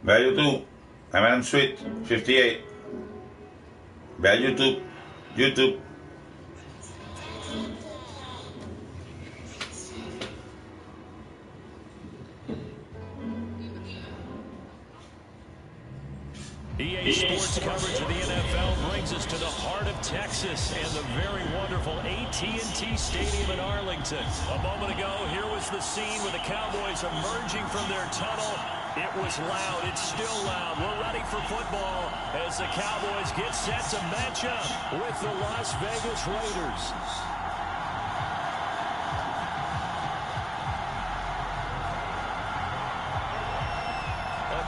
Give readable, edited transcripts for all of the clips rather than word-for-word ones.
Ve a YouTube, Mmsweets58. Ve a YouTube. EA Sports coverage of the NFL brings us to the heart of Texas and the very wonderful AT&T Stadium in Arlington. A moment ago, here was the scene with the Cowboys emerging from their tunnel. It was loud. It's still loud. We're ready for football as the Cowboys get set to match up with the Las Vegas Raiders.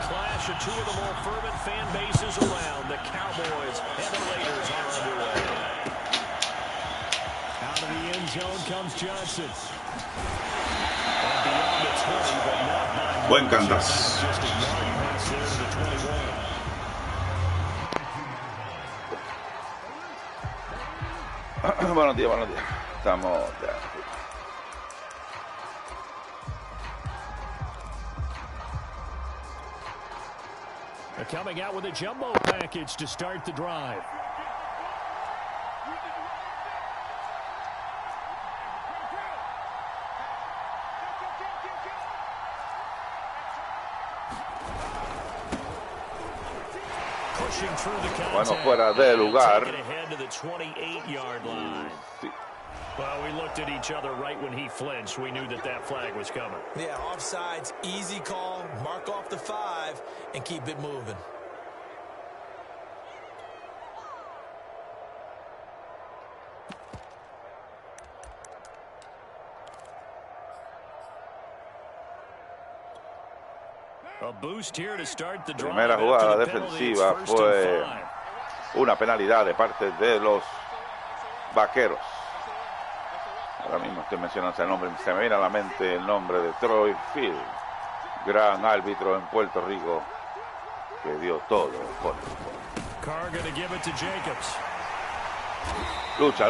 Clash of two of the more fervent fan bases around. The Cowboys and the Raiders are underway. Out of the end zone comes Johnson. And beyond the 20, but not by Buen cantas. just a yard pass there to the 21. Buenos días. Estamos ya. Coming out with a jumbo package to start the drive. Pushing through the contact. Bueno, fuera de lugar. Ahead to the 28-yard line. Sí. Well, we looked at each other right when he flinched. We knew that flag was coming. Yeah, offsides, easy call. Mark off the 5 and keep it moving. A boost here to start the drive. Primera jugada defensiva fue una penalidad de parte de los Vaqueros. Ahora mismo estoy mencionando ese nombre, se me viene a la mente el nombre de Troy Field, gran árbitro en Puerto Rico que dio todo por el fútbol.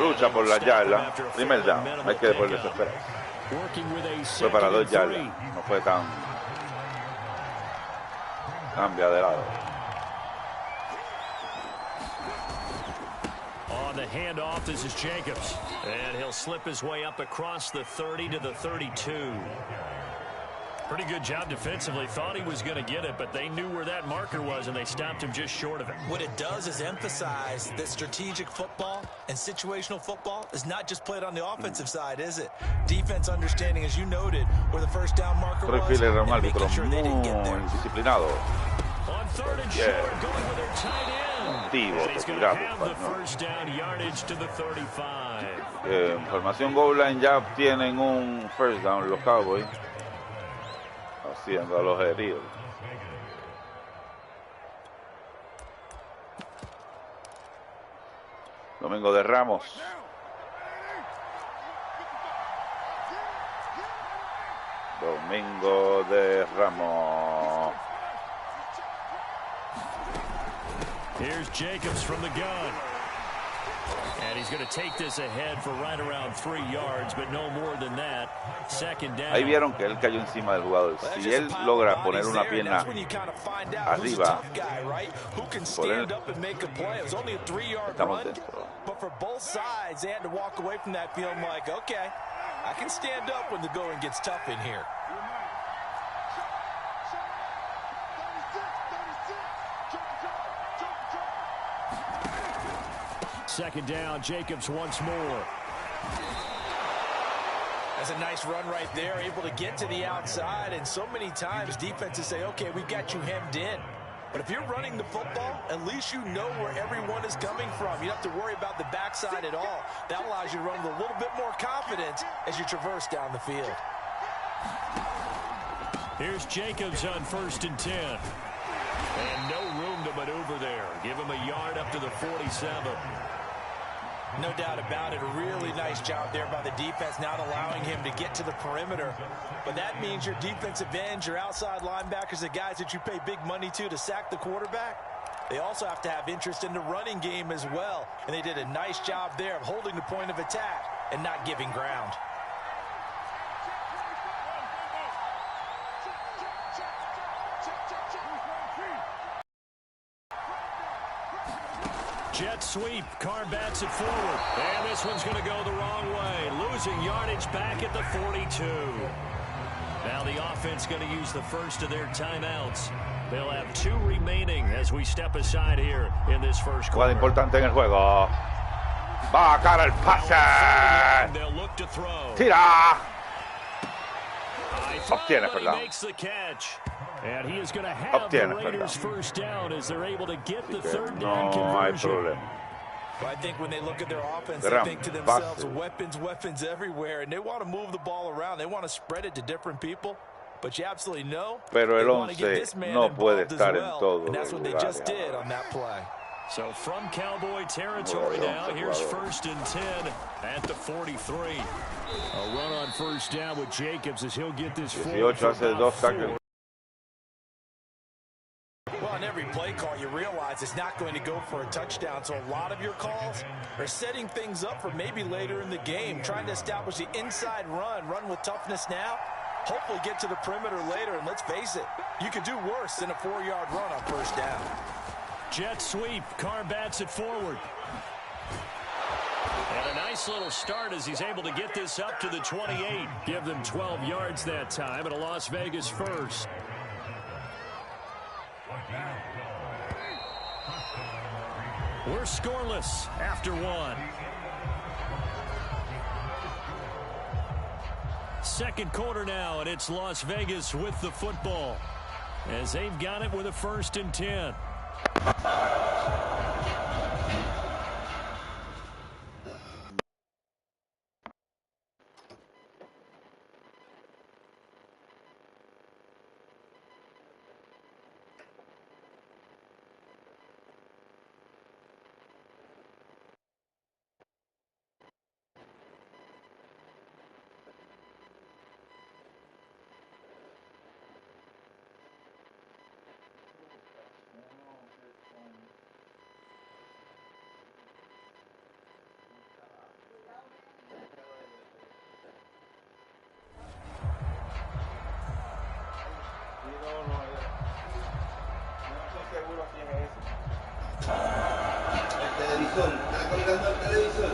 Lucha por la yarda. Primer down, hay que después desesperar. Fue para 2 yardas, no fue tan. Cambia de lado. On the handoff, this is Jacobs. And he'll slip his way up across the 30 to the 32. Pretty good job defensively. Thought he was going to get it, but they knew where that marker was, and they stopped him just short of it. What it does is emphasize that strategic football and situational football is not just played on the offensive side, is it? Defense understanding, as you noted, where the first down marker was, and making sure they didn't get there. Disciplinado. On third and short, going with their tight end. And he's going to have the first down yardage to the 35. Formación goal line, ya obtienen un first down los Cowboys, haciendo a los heridos. Domingo de Ramos. Domingo de Ramos. Here's Jacobs from the gun. And he's going to take this ahead for right around 3 yards, but no more than that. Second down. Ahí vieron que él cayó encima del jugador. Si él logra poner una pierna arriba, estamos dentro. But for both sides, they had to walk away from that feeling like, okay, I can stand up when the going gets tough in here. Second down, Jacobs once more. That's a nice run right there, able to get to the outside, and so many times defenses say, okay, we've got you hemmed in. But if you're running the football, at least you know where everyone is coming from. You don't have to worry about the backside at all. That allows you to run with a little bit more confidence as you traverse down the field. Here's Jacobs on 1st and 10. And no room to maneuver there. Give him a yard up to the 47. No doubt about it. A really nice job there by the defense, not allowing him to get to the perimeter. But that means your defensive ends, your outside linebackers, the guys that you pay big money to sack the quarterback, they also have to have interest in the running game as well. And they did a nice job there of holding the point of attack and not giving ground. Jet sweep. Carr bats it forward. And this one's going to go the wrong way. Losing yardage back at the 42. Now the offense going to use the first of their timeouts. They'll have 2 remaining as we step aside here in this first quarter. Jugada importante en el juego. Va a cara el pase. They'll look to throw. Tira. Obtiene, perdón. And he is going to have the Raiders first down as they're able to get the third down conversion. Well, I think when they look at their offense, they think to themselves, weapons everywhere, and they want to move the ball around. They want to spread it to different people. But you absolutely know Pero el 11 no puede estar en todos and that's what they just did on that play. So from Cowboy territory now, here's 1st and 10 at the 43. A run on first down with Jacobs as he'll get this forward for about 4. Well, on every play call, you realize it's not going to go for a touchdown. So a lot of your calls are setting things up for maybe later in the game, trying to establish the inside run with toughness now. Hopefully get to the perimeter later, and let's face it, you could do worse than a 4-yard run on first down. Jet sweep. Carr bats it forward. And a nice little start as he's able to get this up to the 28. Give them 12 yards that time, and a Las Vegas first. We're scoreless after 1. Second quarter now, and it's Las Vegas with the football as they've got it with a 1st and 10. Está colgando el televisor.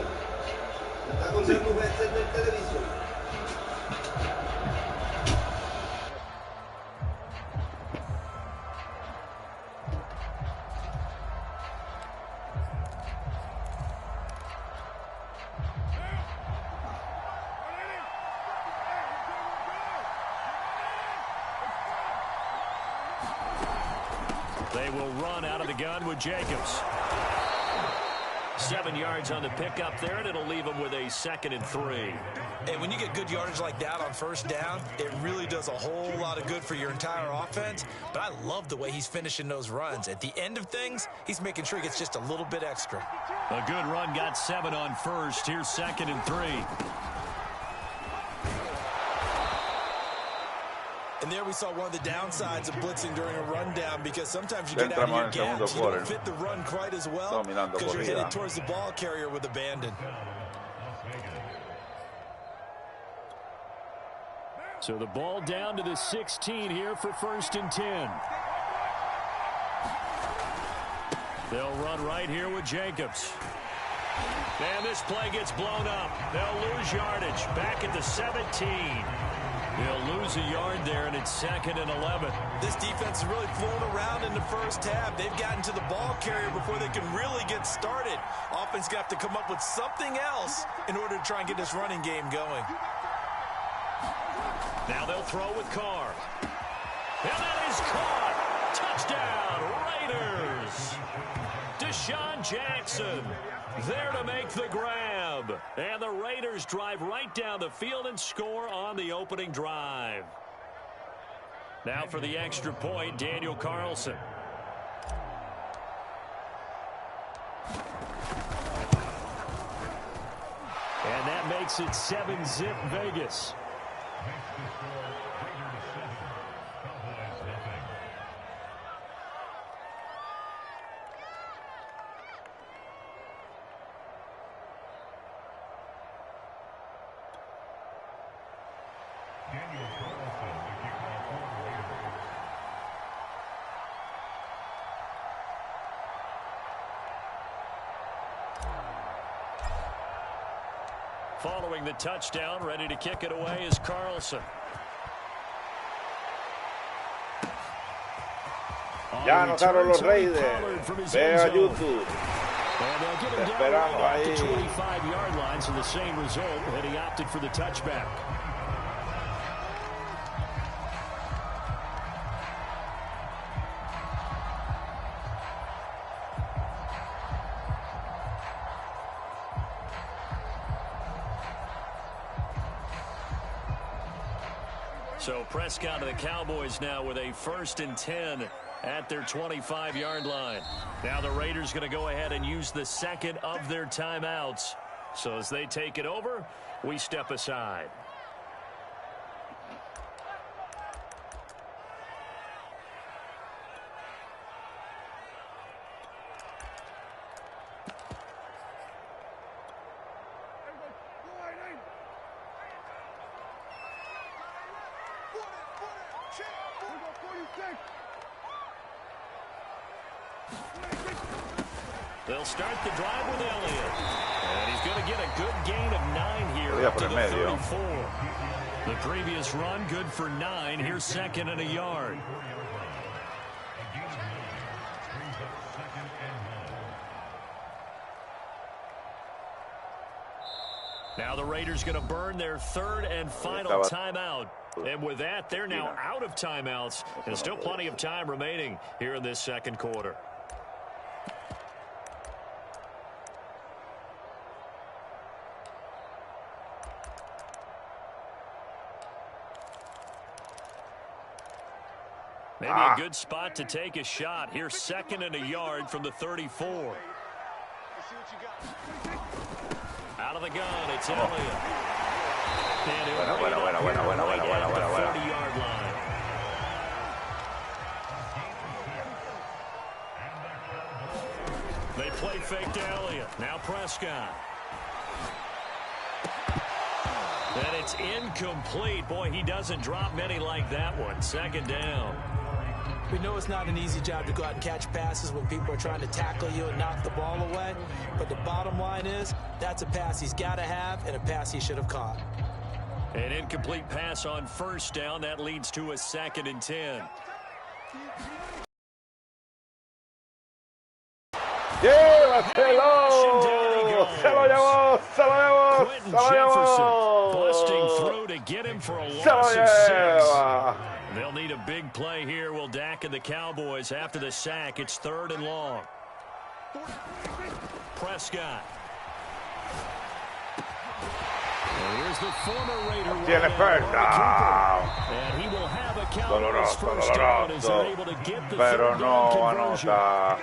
Está colgando un headset del televisor. They will run out of the gun with Jacobs. 7 yards on the pickup there, and it'll leave them with a 2nd and 3. And when you get good yardage like that on first down, it really does a whole lot of good for your entire offense. But I love the way he's finishing those runs. At the end of things, he's making sure he gets just a little bit extra. A good run, got 7 on first. Here's 2nd and 3. And there we saw one of the downsides of blitzing during a rundown, because sometimes you get out of your gaps. You don't fit the run quite as well because you're headed towards the ball carrier with abandon. So the ball down to the 16 here for 1st and 10. They'll run right here with Jacobs. And this play gets blown up. They'll lose yardage back at the 17. They'll lose a yard there, and it's 2nd and 11. This defense is really flown around in the first half. They've gotten to the ball carrier before they can really get started. Offense got to come up with something else in order to try and get this running game going. Now they'll throw with Carr. And that is caught. Touchdown, Raiders. Deshaun Jackson there to make the grab. And the Raiders drive right down the field and score on the opening drive. Now for the extra point, Daniel Carlson. And that makes it 7-zip Vegas. Following the touchdown, ready to kick it away is Carlson. Ya anotaron los Raiders. Ve a YouTube. Te esperamos ahí. 25-yard line, so the same result, and he opted for the touchback. So Prescott to the Cowboys now with a 1st and 10 at their 25-yard line. Now the Raiders going to go ahead and use the second of their timeouts. So as they take it over, we step aside. They'll start the drive with Elliott. And he's going to get a good gain of 9 here up to the 34. The previous run, good for 9. Here's 2nd and a yard. Now the Raiders going to burn their 3rd and final timeout. And with that, they're now out of timeouts. And still plenty of time remaining here in this 2nd quarter. Maybe a good spot to take a shot. Here's 2nd and a yard from the 34. Out of the gun, it's Elliott. Buena. 40-yard line. They play fake to Elliott. Now Prescott. And it's incomplete. Boy, he doesn't drop many like that one. 2nd down. We know it's not an easy job to go out and catch passes when people are trying to tackle you and knock the ball away. But the bottom line is, that's a pass he's got to have and a pass he should have caught. An incomplete pass on 1st down. That leads to a 2nd and 10. ¡Llévatelo! ¡Se lo llevó! ¡Se lo llevó! ¡Se lo llevó! Busting through to get him for a ¡Se lo loss of 6. lleva! They'll need a big play here. Will Dak and the Cowboys after the sack. It's 3rd and long. Prescott. And here's the former Raider. Tiene first down. And he will have a Cowboys first down as they're able to get the Pero no anota.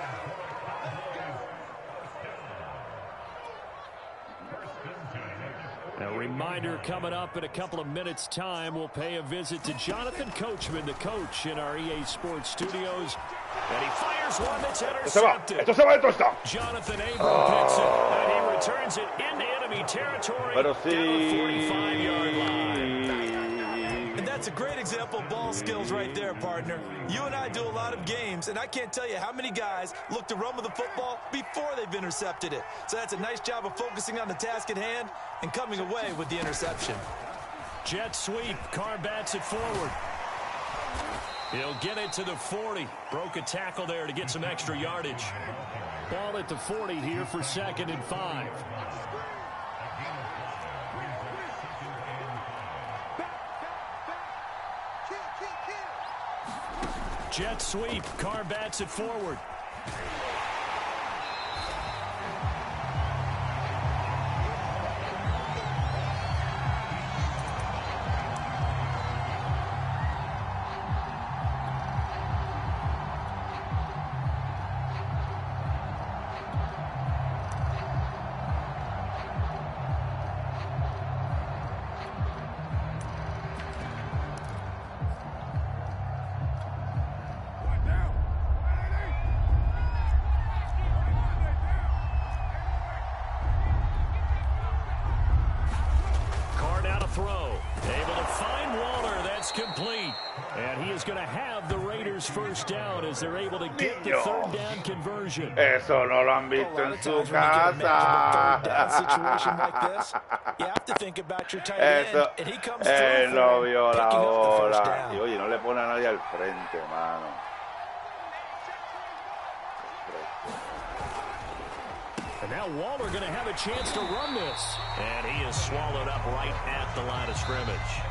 A reminder coming up in a couple of minutes' time. We'll pay a visit to Jonathan Coachman, the coach in our EA Sports studios. And he fires one that's intercepted. Esto se va, esto está. Jonathan Abram picks it, and he returns it into enemy territory. Pero Down the 45-yard line. And that's a great example of ball skills right there, partner. You and I do a lot of games, and I can't tell you how many guys look to run with the football before they've intercepted it. So that's a nice job of focusing on the task at hand and coming away with the interception. Jet sweep. Carr bats it forward. He'll get it to the 40. Broke a tackle there to get some extra yardage. Ball at the 40 here for 2nd and 5. Jet sweep. Carr bats it forward. complete. And he is going to have the Raiders first down as they're able to get the third down conversion. Eso no lo han visto en su casa. You have to think about your tight end, and he comes through él lo vio la picking up the first hora. down. Y oye, no le pone a nadie al frente, mano. And now Waller going to have a chance to run this. And he is swallowed up right at the line of scrimmage.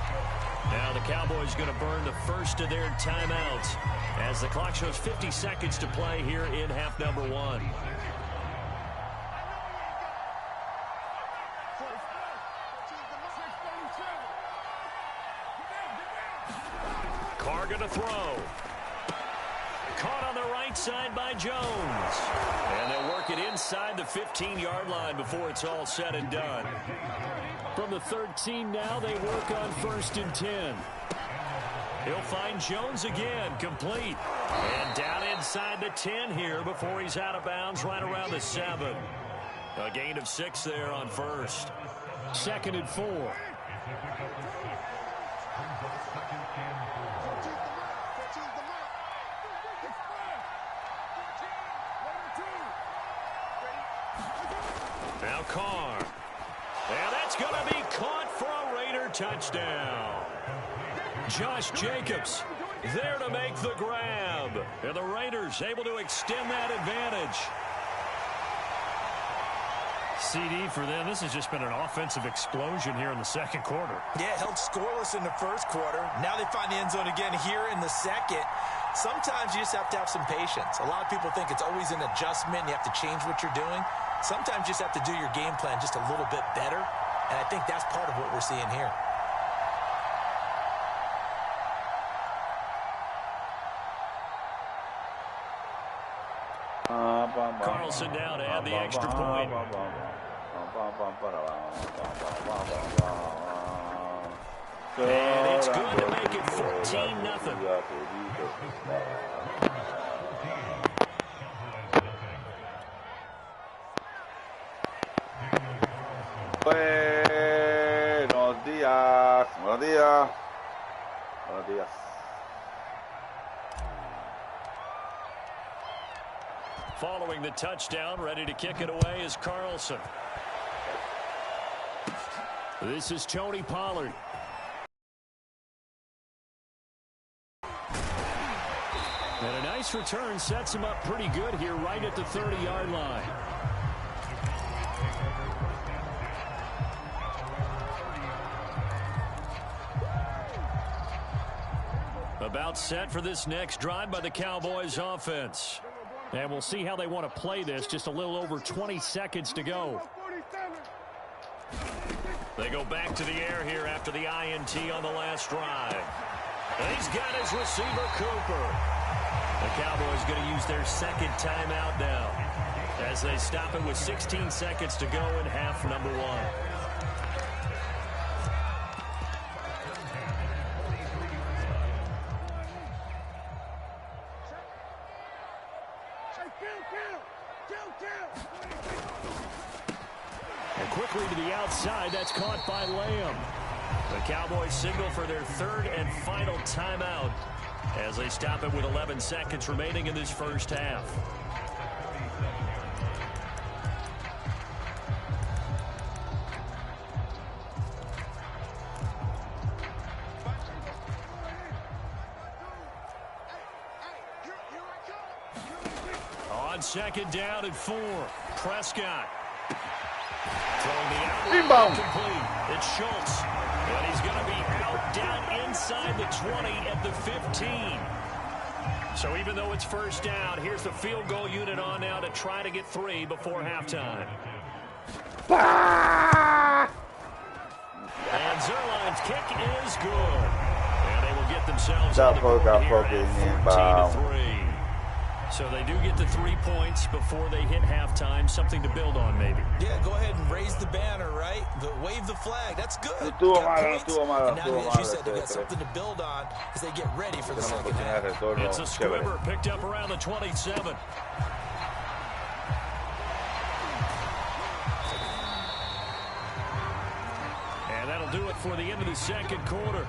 Now the Cowboys going to burn the first of their timeouts as the clock shows 50 seconds to play here in half number 1. Carr going to throw. Caught on the right side by Jones. And they'll work it inside the 15-yard line before it's all said and done. From the 13 now, they work on 1st and 10. He'll find Jones again, complete. And down inside the 10 here before he's out of bounds right around the 7. A gain of 6 there on 1st. 2nd and 4. Now Carr. And that's going to be caught for a Raider touchdown. Josh Jacobs there to make the grab. And the Raiders able to extend that advantage. CD for them, this has just been an offensive explosion here in the second quarter. Yeah, held scoreless in the first quarter. Now they find the end zone again here in the second. Sometimes you just have to have some patience. A lot of people think it's always an adjustment. You have to change what you're doing. Sometimes you just have to do your game plan just a little bit better. And I think that's part of what we're seeing here. Carlson down to add the extra point. And it's good to make it 14-0. Buenos días. Buenos días. Buenos días. Following the touchdown, ready to kick it away is Carlson. This is Tony Pollard. And a nice return sets him up pretty good here right at the 30-yard line. About set for this next drive by the Cowboys offense. And we'll see how they want to play this. Just a little over 20 seconds to go. They go back to the air here after the INT on the last drive. And he's got his receiver, Cooper. The Cowboys going to use their second timeout now as they stop it with 16 seconds to go in half number 1. And quickly to the outside, that's caught by Lamb. The Cowboys signal for their third and final timeout as they stop it with 11 seconds remaining in this first half. On 2nd down and 4, Prescott. Throwing the outlet complete. It's Schultz. And he's going to be out down inside the 20 at the 15. So even though it's first down, here's the field goal unit on now to try to get 3 before halftime. And Zerline's kick is good. And they will get themselves on the board here at 14-3. So they do get the 3 points before they hit halftime. Something to build on, maybe. Yeah, go ahead and raise the banner, right? Wave the flag. That's good. And now, as you said, they got something to build on as they get ready for the second half. It's a squibber picked up around the 27. And that'll do it for the end of the second quarter.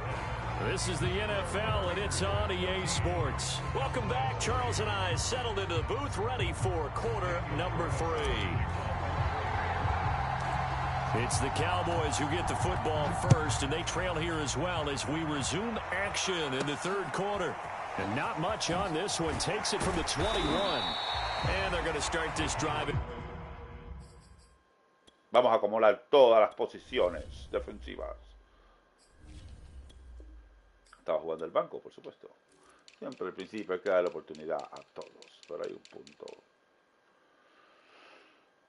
This is the NFL, and it's on EA Sports. Welcome back. Charles and I settled into the booth, ready for quarter number 3. It's the Cowboys who get the football first, and they trail here as well as we resume action in the third quarter. And not much on this one. Takes it from the 21. And they're going to start this drive. Vamos a acumular todas las posiciones defensivas. Estaba jugando el banco, por supuesto. Siempre al principio hay que dar la oportunidad a todos. Pero hay un punto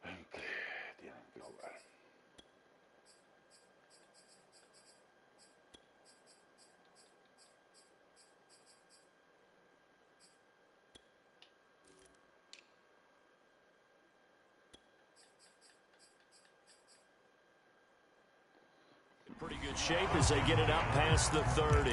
en que tienen que jugar. Pretty good shape as they get it up past the 30.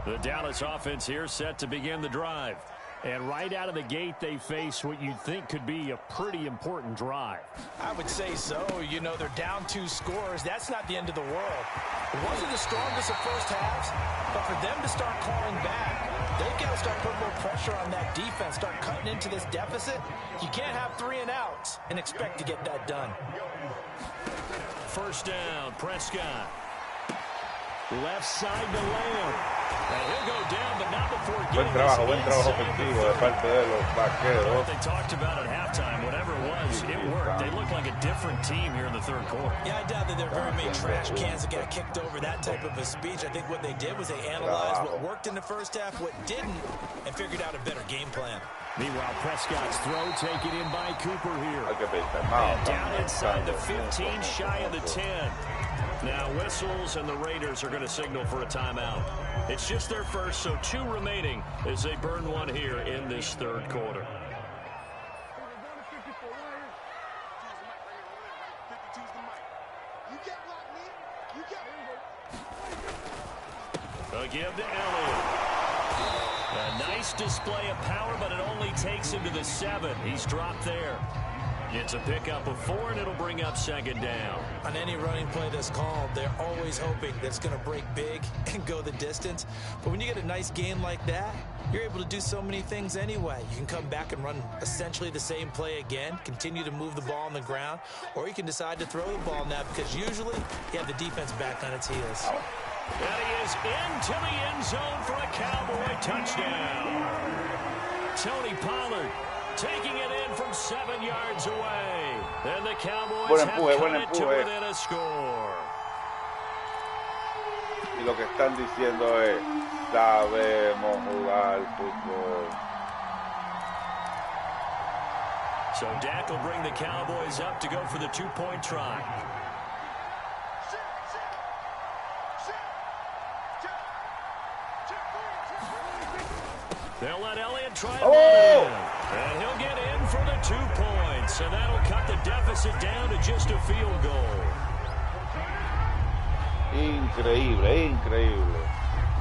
The Dallas offense here set to begin the drive. And right out of the gate, they face what you'd think could be a pretty important drive. I would say so. You know, they're down 2 scores. That's not the end of the world. It wasn't the strongest of first halves, but for them to start clawing back, they've got to start putting more pressure on that defense, start cutting into this deficit. You can't have 3 and outs and expect to get that done. First down, Prescott. Left side to Lamb. And he'll go down, but not before getting buen trabajo ofensivo de parte de los vaqueros. What they talked about at halftime, whatever it was, it worked. They look like a different team here in the third quarter. Yeah, I doubt that they're very many trash cans that get kicked over, that type of a speech. I think what they did was they analyzed what worked in the first half, what didn't, and figured out a better game plan. Meanwhile, Prescott's throw taken in by Cooper here. And down inside the 15, shy of the 10. Now whistles, and the Raiders are going to signal for a timeout. It's just their first, so 2 remaining as they burn 1 here in this third quarter. A give to Elliott. A nice display of power, but it only takes him to the 7. He's dropped there. It's a pickup of 4, and it'll bring up second down. On any running play that's called, they're always hoping that it's going to break big and go the distance. But when you get a nice game like that, you're able to do so many things anyway. You can come back and run essentially the same play again, continue to move the ball on the ground, or you can decide to throw the ball now because usually you have the defense back on its heels. And he is into the end zone for a Cowboy touchdown. Tony Pollard taking it in from 7 yards away. And the Cowboys have cut it to within a score. Y lo que están diciendo es, sabemos jugar fútbol. So Dak will bring the Cowboys up to go for the 2-point try. They'll let Elliott try to run in. And he'll get in for the 2 points. And that'll cut the deficit down to just a field goal. Increíble, increíble.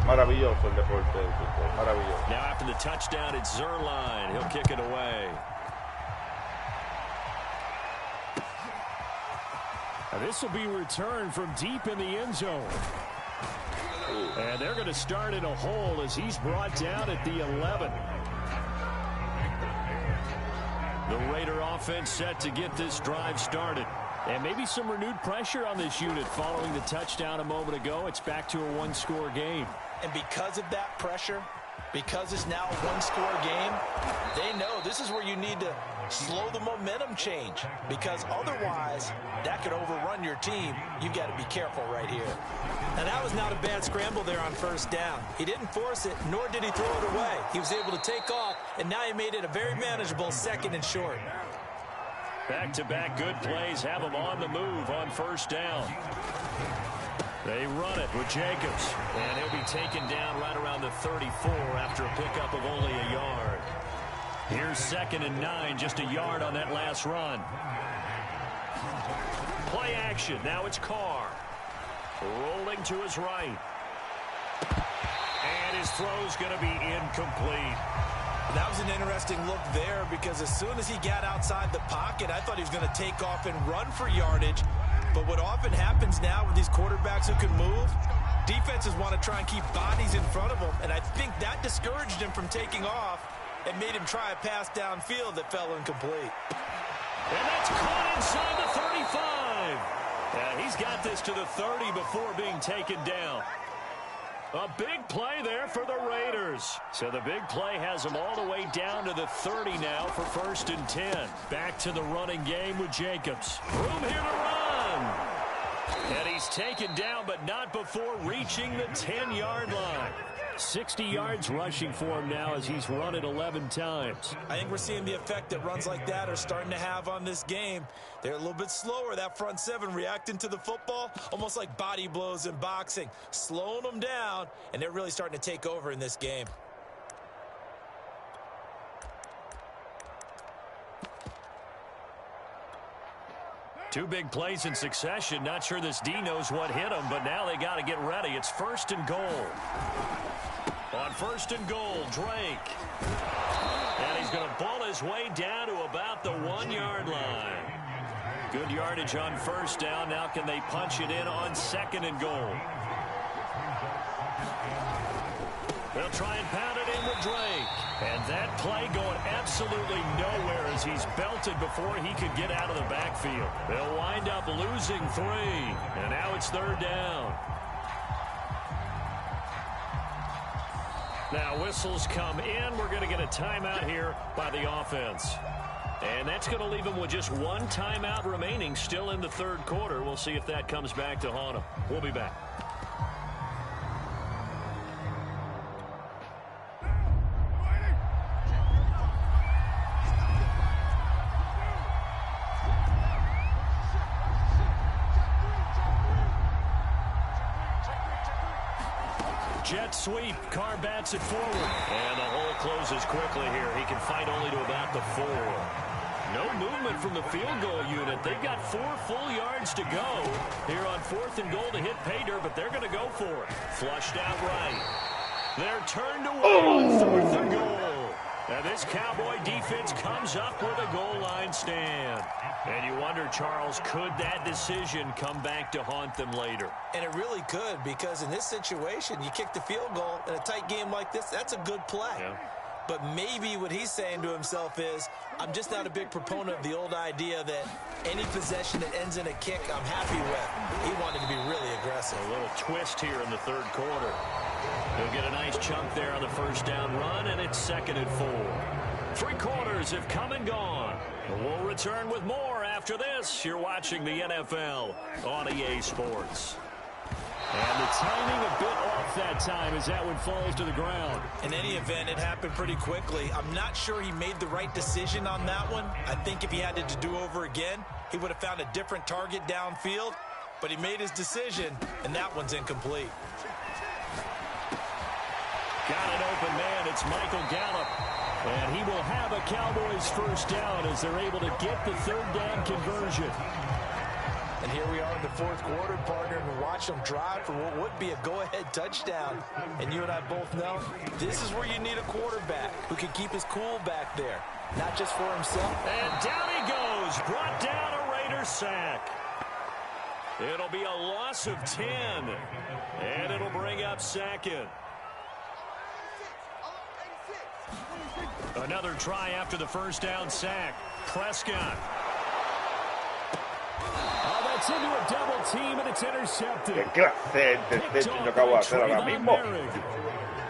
Maravilloso el deporte del fútbol. Maravilloso. Now after the touchdown, it's Zerline. He'll kick it away. Now this will be returned from deep in the end zone. And they're going to start in a hole as he's brought down at the 11. The Raider offense set to get this drive started. And maybe some renewed pressure on this unit following the touchdown a moment ago. It's back to a 1-score game. And because of that pressure, because it's now a 1-score game, they know this is where you need to slow the momentum change. Because otherwise, that could overrun your team. You've got to be careful right here. Now, that was not a bad scramble there on first down. He didn't force it, nor did he throw it away. He was able to take off, and now he made it a very manageable 2nd and short. Back-to-back good plays have him on the move on first down. They run it with Jacobs, and he'll be taken down right around the 34 after a pickup of only a yard. Here's 2nd and 9, just a yard on that last run. Play action, now it's Carr. Rolling to his right. his throw's going to be incomplete. That was an interesting look there because as soon as he got outside the pocket, I thought he was going to take off and run for yardage. But what often happens now with these quarterbacks who can move, defenses want to try and keep bodies in front of them, and I think that discouraged him from taking off and made him try a pass downfield that fell incomplete. And that's caught inside the 35. And he's got this to the 30 before being taken down. A big play there for the Raiders. So the big play has them all the way down to the 30 now for 1st and 10. Back to the running game with Jacobs. Room here to run. And he's taken down, but not before reaching the 10-yard line. 60 yards rushing for him now as he's run it 11 times. I think we're seeing the effect that runs like that are starting to have on this game. They're a little bit slower, that front seven, reacting to the football, almost like body blows in boxing, slowing them down, and they're really starting to take over in this game. Two big plays in succession. Not sure this D knows what hit him, but now they got to get ready. It's 1st and goal. On 1st and goal, Drake. And he's going to ball his way down to about the 1-yard line. Good yardage on 1st down. Now can they punch it in on 2nd and goal? They'll try and pound it in with Drake. And that play going absolutely nowhere as he's belted before he could get out of the backfield. They'll wind up losing 3. And now it's 3rd down. Now whistles come in. We're going to get a timeout here by the offense. And that's going to leave them with just 1 timeout remaining still in the 3rd quarter. We'll see if that comes back to haunt them. We'll be back. Jet sweep. Carr bats it forward. And the hole closes quickly here. He can fight only to about the 4. No movement from the field goal unit. They've got 4 full yards to go here on 4th and goal to hit pay dirt, but they're going to go for it. Flushed out right. They're turned away on 4th and goal. And this Cowboy defense comes up with a goal line stand. And you wonder, Charles, could that decision come back to haunt them later? And it really could, because in this situation, you kick the field goal in a tight game like this, that's a good play. Yeah. But maybe what he's saying to himself is, I'm just not a big proponent of the old idea that any possession that ends in a kick I'm happy with. He wanted to be really aggressive. A little twist here in the 3rd quarter. He'll get a nice chunk there on the 1st down run, and it's 2nd and 4. 3 quarters have come and gone. We'll return with more after this. You're watching the NFL on EA Sports. And the timing a bit off that time as that one falls to the ground. In any event, it happened pretty quickly. I'm not sure he made the right decision on that one. I think if he had to do over again, he would have found a different target downfield. But he made his decision, and that one's incomplete. Got an open man. It's Michael Gallup. And he will have a Cowboys 1st down as they're able to get the 3rd down conversion. And here we are in the 4th quarter, partner, and watch them drive for what would be a go-ahead touchdown. And you and I both know this is where you need a quarterback who can keep his cool back there, not just for himself. And down he goes, brought down a Raider sack. It'll be a loss of 10, and it'll bring up 2nd. Another try after the 1st down sack. Prescott. Oh, that's into a double team, and it's intercepted. ¿Qué clase de interception yo acabo de hacer ahora mismo?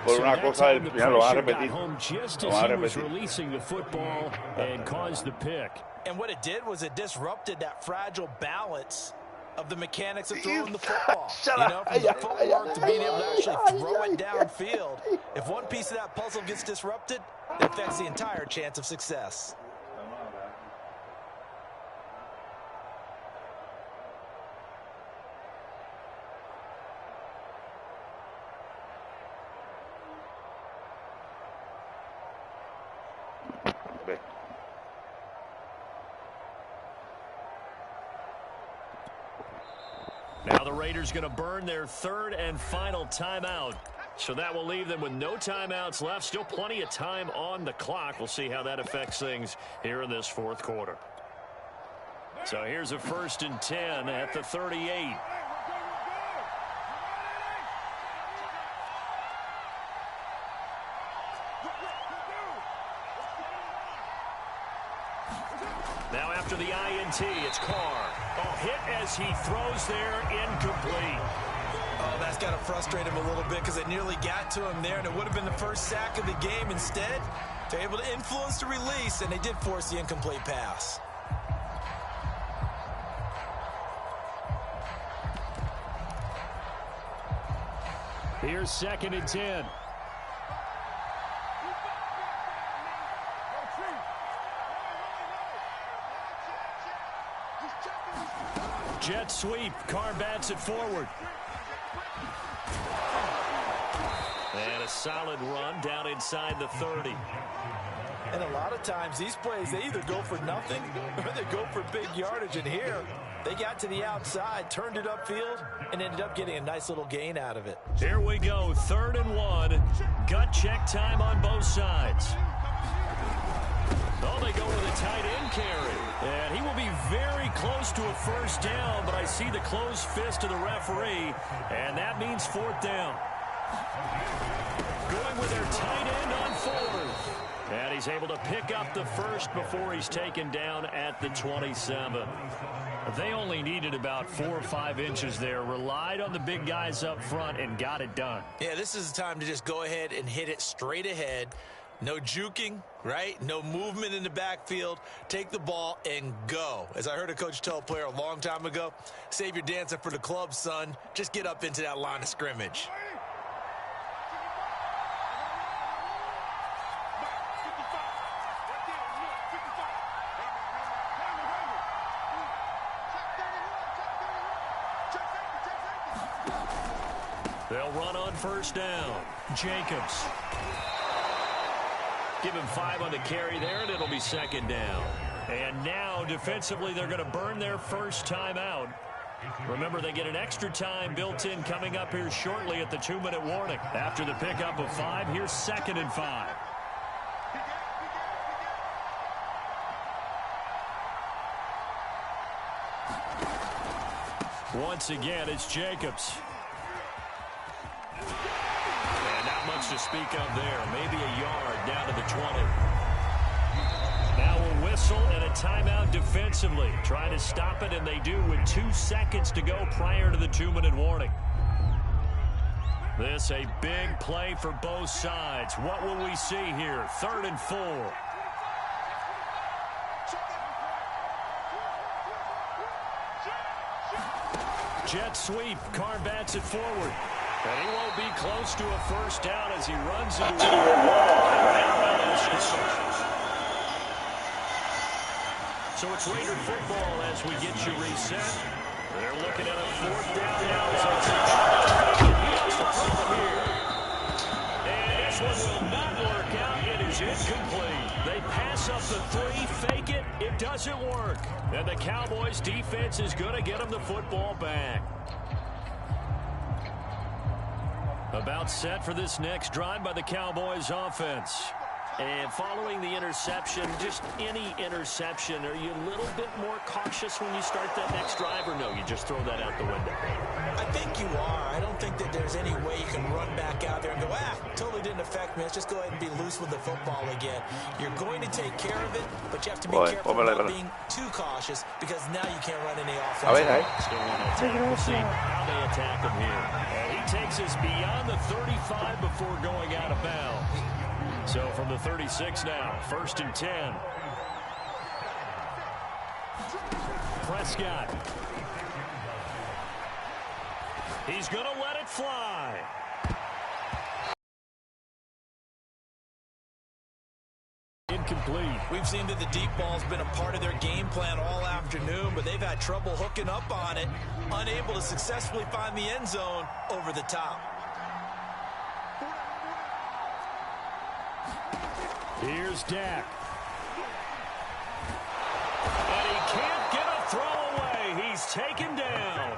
Por una cosa del final, lo van a repetir. Just as he was releasing the football and caused the pick. And what it did was it disrupted that fragile balance of the mechanics of throwing the football. You know, from the footwork to being able to actually throw it downfield. If one piece of that puzzle gets disrupted, it affects the entire chance of success. Now the Raiders going to burn their 3rd and final timeout. So that will leave them with no timeouts left. Still plenty of time on the clock. We'll see how that affects things here in this fourth quarter. So here's a 1st and 10 at the 38. Now after the INT, it's Carr. Oh, hit as he throws there, incomplete. Oh, that's got to frustrate him a little bit because they nearly got to him there, and it would have been the first sack of the game. Instead, they're able to influence the release, and they did force the incomplete pass. Here's 2nd and 10. Jet sweep. Carr bats it forward. And a solid run down inside the 30. And a lot of times these plays, they either go for nothing or they go for big yardage. And here, they got to the outside, turned it upfield, and ended up getting a nice little gain out of it. Here we go, 3rd and 1. Gut check time on both sides. Oh, they go with a tight end carry. And he will be very close to a first down, but I see the closed fist of the referee, and that means 4th down. Going with their tight end on 4th. And he's able to pick up the first before he's taken down at the 27. They only needed about 4 or 5 inches there, relied on the big guys up front, and got it done. Yeah, this is the time to just go ahead and hit it straight ahead. No juking, right? No movement in the backfield. Take the ball and go. As I heard a coach tell a player a long time ago, save your dancing for the club, son. Just get up into that line of scrimmage. They'll run on 1st down. Jacobs. Give him 5 on the carry there, and it'll be 2nd down. And now, defensively, they're going to burn their first timeout. Remember, they get an extra time built in coming up here shortly at the 2-minute warning. After the pickup of 5, here's 2nd and 5. Once again, it's Jacobs. Much to speak of there. Maybe a yard down to the 20. Now a whistle and a timeout defensively. Trying to stop it, and they do with 2 seconds to go prior to the 2-minute warning. This a big play for both sides. What will we see here? 3rd and 4. Jet sweep. Carr bats it forward. And he won't be close to a first down as he runs into So it's Raider football as we get you reset. They're looking at a 4th down now. And this one will not work out. It is incomplete. They pass up the 3, fake it. It doesn't work. And the Cowboys defense is going to get them the football back. About set for this next drive by the Cowboys offense. And following the interception, just any interception, are you a little bit more cautious when you start that next drive, or no, you just throw that out the window? I think you are. I don't think that there's any way you can run back out there and go, totally didn't affect me. Let's just go ahead and be loose with the football again. You're going to take care of it, but you have to be careful about being too cautious because now you can't run any offense. Still want to attack. We'll see how they attack him here. And he takes us beyond the 35 before going out of bounds. So from the 36 now, 1st and 10. Prescott. He's going to let it fly. Incomplete. We've seen that the deep ball's been a part of their game plan all afternoon, but they've had trouble hooking up on it, unable to successfully find the end zone over the top. Here's Dak. And he can't get a throw away. He's taken down.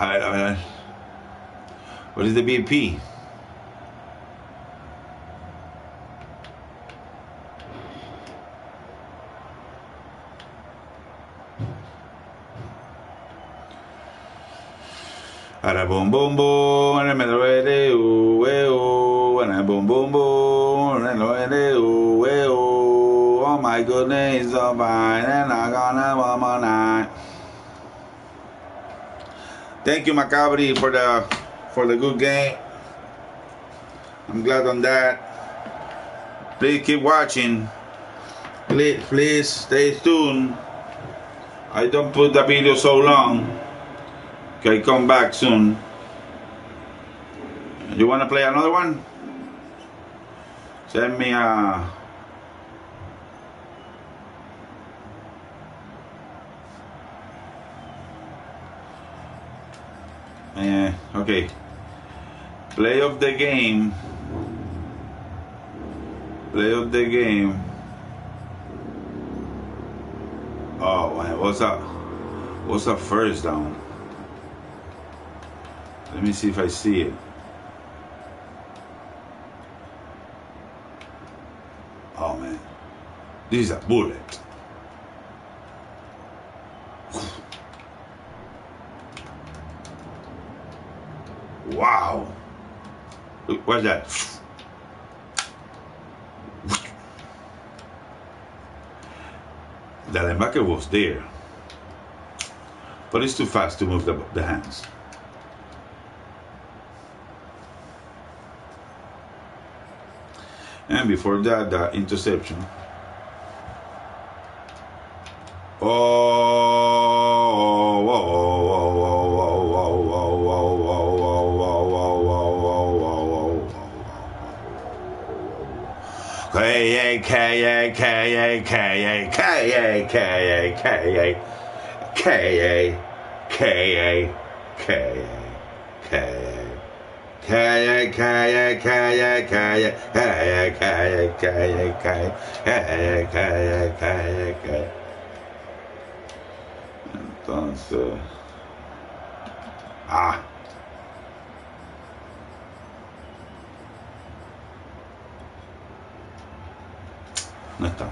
A ver. What is the BP? Ara boom boom boom, and me lo ere o, and boom boom boom, and lo ere o. Oh my goodness, it's so fine, and I'm gonna one more night. Thank you, Macabri, for the good game. I'm glad on that. Please keep watching. Please stay tuned. I don't put the video so long. Okay, come back soon. You want to play another one? Send me a... okay. Play of the game. Play of the game. Oh, man, what's up first down? Let me see if I see it. Oh man, this is a bullet. Wow. Look, what's that? The linebacker was there, but it's too fast to move the hands. And before that, the interception. Entonces, no está.